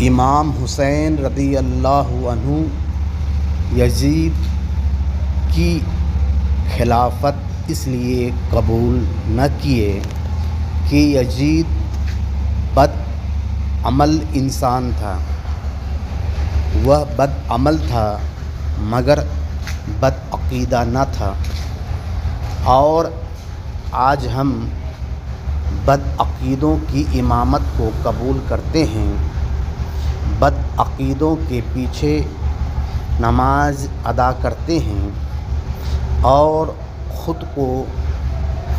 امام حسین رضی اللہ عنہ یزید کی خلافت اس لیے قبول نہ کیے کہ یزید بد عمل انسان تھا۔ وہ بد عمل تھا مگر بد عقیدہ نہ تھا، اور آج ہم بد عقیدوں کی امامت کو قبول کرتے ہیں، بد عقیدوں کے پیچھے نماز ادا کرتے ہیں اور خود کو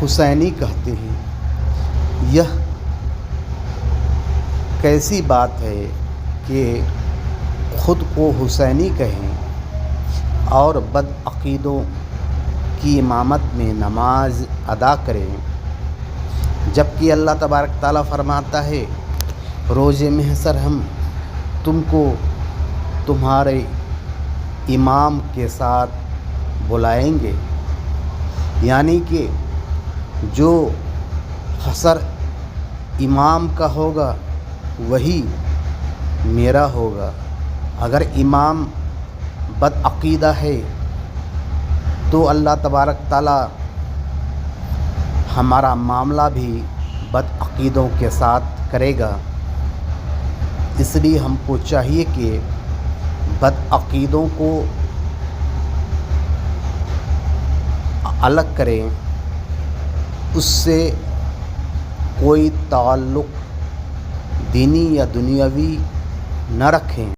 حسینی کہتے ہیں۔ یہ کیسی بات ہے کہ خود کو حسینی کہیں اور بد عقیدوں کی امامت میں نماز ادا کریں، جبکہ اللہ تبارک تعالیٰ فرماتا ہے روز محشر ہم تم کو تمہارے امام کے ساتھ بلائیں گے، یعنی کہ جو حشر امام کا ہوگا وہی میرا ہوگا۔ اگر امام بد عقیدہ ہے تو اللہ تبارک تعالیٰ ہمارا معاملہ بھی بد عقیدوں کے ساتھ کرے گا۔ اس لیے ہم کو چاہیے کہ بد عقیدوں کو الگ کریں، اس سے کوئی تعلق دینی یا دنیاوی نہ رکھیں۔